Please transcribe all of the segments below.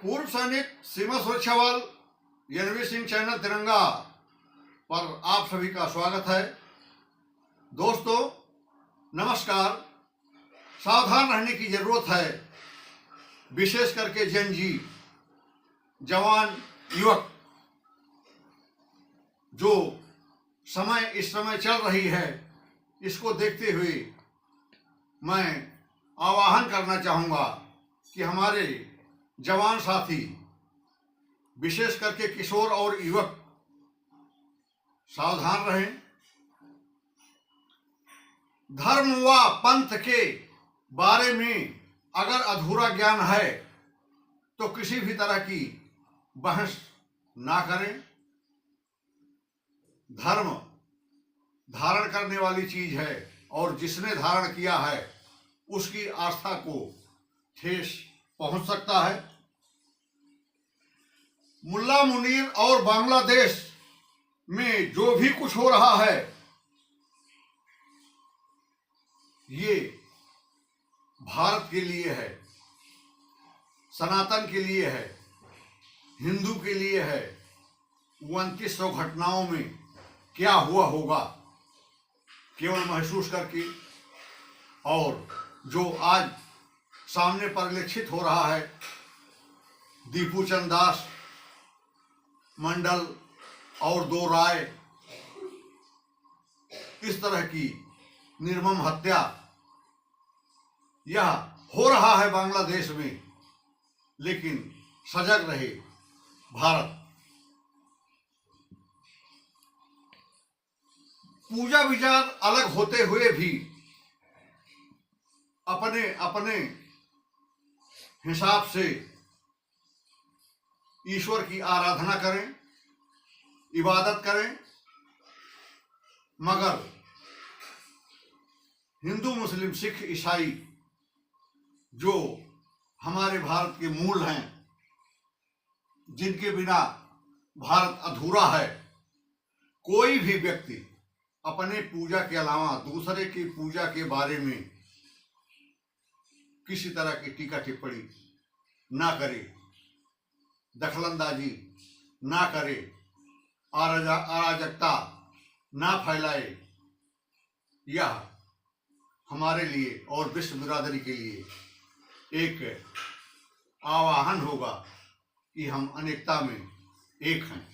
पूर्व सैनिक सीमा सुरक्षा बल रणवीर सिंह चैनल तिरंगा पर आप सभी का स्वागत है। दोस्तों नमस्कार। सावधान रहने की जरूरत है, विशेष करके जन जी, जवान, युवक। जो समय इस समय चल रही है, इसको देखते हुए मैं आह्वान करना चाहूँगा कि हमारे जवान साथी, विशेष करके किशोर और युवक, सावधान रहें। धर्म व पंथ के बारे में अगर अधूरा ज्ञान है तो किसी भी तरह की बहस ना करें। धर्म धारण करने वाली चीज है और जिसने धारण किया है उसकी आस्था को ठेस पहुंच सकता है। मुल्ला मुनीर और बांग्लादेश में जो भी कुछ हो रहा है, ये भारत के लिए है, सनातन के लिए है, हिंदू के लिए है। 2900 घटनाओं में क्या हुआ होगा केवल महसूस करके, और जो आज सामने परिलक्षित हो रहा है, दीपू चंद दास मंडल और 2 राय, इस तरह की निर्मम हत्या, यह हो रहा है बांग्लादेश में। लेकिन सजग रहे भारत। पूजा विचार अलग होते हुए भी अपने अपने हिसाब से ईश्वर की आराधना करें, इबादत करें। मगर हिंदू, मुस्लिम, सिख, ईसाई, जो हमारे भारत के मूल हैं, जिनके बिना भारत अधूरा है, कोई भी व्यक्ति अपने पूजा के अलावा दूसरे की पूजा के बारे में किसी तरह की टीका टिप्पणी ना करे, दखलंदाजी ना करे, अराजकता ना फैलाए। यह हमारे लिए और विश्व बिरादरी के लिए एक आह्वान होगा कि हम अनेकता में एक हैं।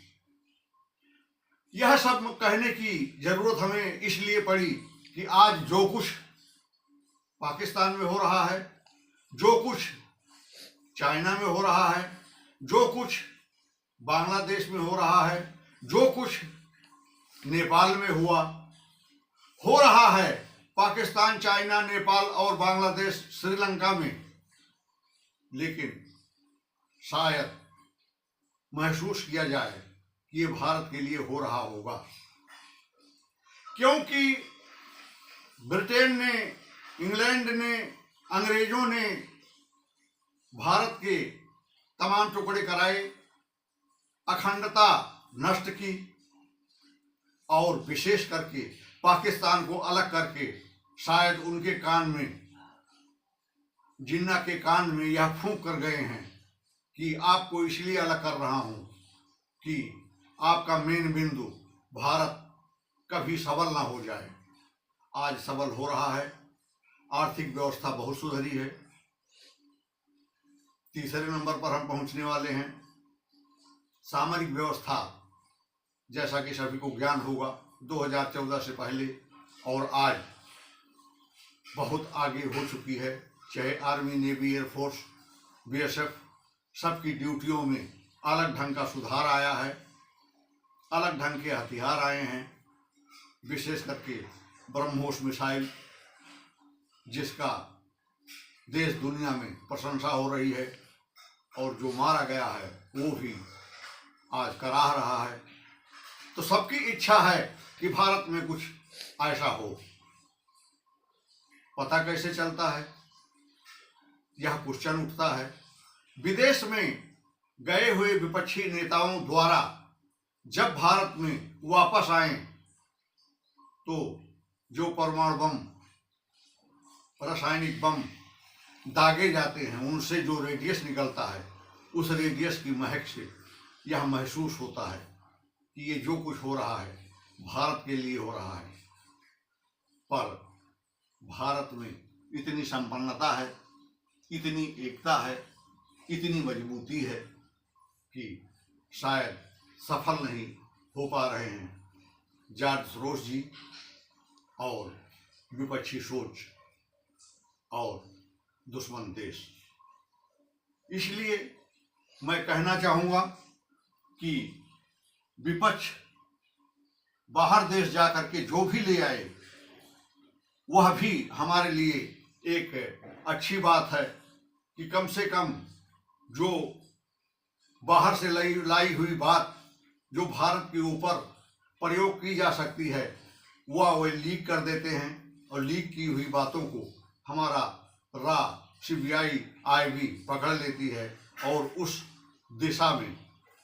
यह सब कहने की जरूरत हमें इसलिए पड़ी कि आज जो कुछ पाकिस्तान में हो रहा है, जो कुछ चाइना में हो रहा है, जो कुछ बांग्लादेश में हो रहा है, जो कुछ नेपाल में हो रहा है, पाकिस्तान, चाइना, नेपाल और बांग्लादेश, श्रीलंका में, लेकिन शायद महसूस किया जाए कि ये भारत के लिए हो रहा होगा, क्योंकि ब्रिटेन ने, इंग्लैंड ने, अंग्रेजों ने भारत के तमाम टुकड़े कराए, अखंडता नष्ट की, और विशेष करके पाकिस्तान को अलग करके शायद उनके कान में, जिन्ना के कान में यह फूंक कर गए हैं कि आपको इसलिए अलग कर रहा हूं कि आपका मेन बिंदु भारत कभी सबल ना हो जाए। आज सबल हो रहा है, आर्थिक व्यवस्था बहुत सुधरी है। तीसरे नंबर पर हम पहुंचने वाले हैं। सामरिक व्यवस्था, जैसा कि सभी को ज्ञान होगा, 2014 से पहले और आज बहुत आगे हो चुकी है। चाहे आर्मी, नेवी, एयरफोर्स, बीएसएफ, सबकी ड्यूटियों में अलग ढंग का सुधार आया है, अलग ढंग के हथियार आए हैं। विशेष करके ब्रह्मोस मिसाइल, जिसका देश दुनिया में प्रशंसा हो रही है, और जो मारा गया है वो भी आज कराह रहा है। तो सबकी इच्छा है कि भारत में कुछ ऐसा हो। पता कैसे चलता है? यह क्वेश्चन उठता है। विदेश में गए हुए विपक्षी नेताओं द्वारा जब भारत में वापस आए तो जो परमाणु बम, रासायनिक बम दागे जाते हैं, उनसे जो रेडियस निकलता है उस रेडियस की महक से यह महसूस होता है कि ये जो कुछ हो रहा है भारत के लिए हो रहा है। पर भारत में इतनी संपन्नता है, इतनी एकता है, इतनी मजबूती है कि शायद सफल नहीं हो पा रहे हैं जॉर्ज सोरोस जी और विपक्षी सोच और दुश्मन देश। इसलिए मैं कहना चाहूँगा कि विपक्ष बाहर देश जाकर के जो भी ले आए वह भी हमारे लिए एक अच्छी बात है कि कम से कम जो बाहर से लाई हुई बात जो भारत के ऊपर प्रयोग की जा सकती है वह लीक कर देते हैं और लीक की हुई बातों को हमारा CBI IB पकड़ लेती है और उस दिशा में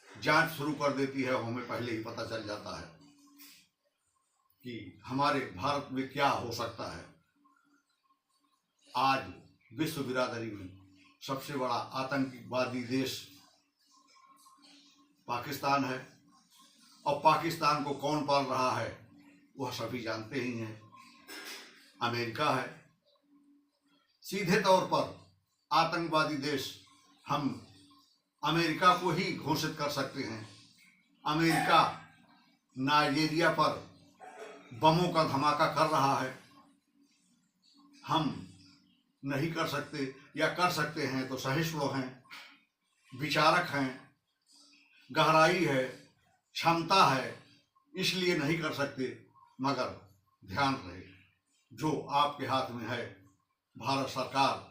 जांच शुरू कर देती है। हमें पहले ही पता चल जाता है कि हमारे भारत में क्या हो सकता है। आज विश्व बिरादरी में सबसे बड़ा आतंकवादी देश पाकिस्तान है और पाकिस्तान को कौन पाल रहा है वह सभी जानते ही हैं, अमेरिका है। सीधे तौर पर आतंकवादी देश हम अमेरिका को ही घोषित कर सकते हैं। अमेरिका नाइजीरिया पर बमों का धमाका कर रहा है, हम नहीं कर सकते या कर सकते हैं तो सहिष्णु हैं, विचारक हैं, गहराई है, क्षमता है, इसलिए नहीं कर सकते। मगर ध्यान रहे जो आपके हाथ में है, भारत सरकार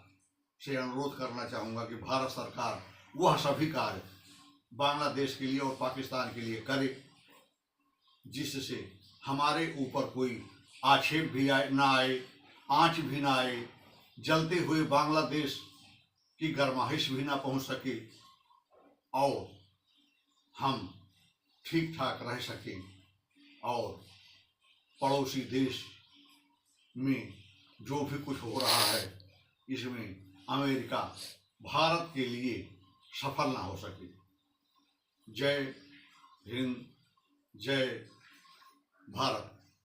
से अनुरोध करना चाहूँगा कि भारत सरकार वह सभी कार्य बांग्लादेश के लिए और पाकिस्तान के लिए करे जिससे हमारे ऊपर कोई आक्षेप भी ना आए, आँच भी ना आए, जलते हुए बांग्लादेश की गरमाइश भी ना पहुँच सके और हम ठीक ठाक रह सकें और पड़ोसी देश में जो भी कुछ हो रहा है इसमें अमेरिका भारत के लिए सफल ना हो सके। जय हिंद, जय भारत।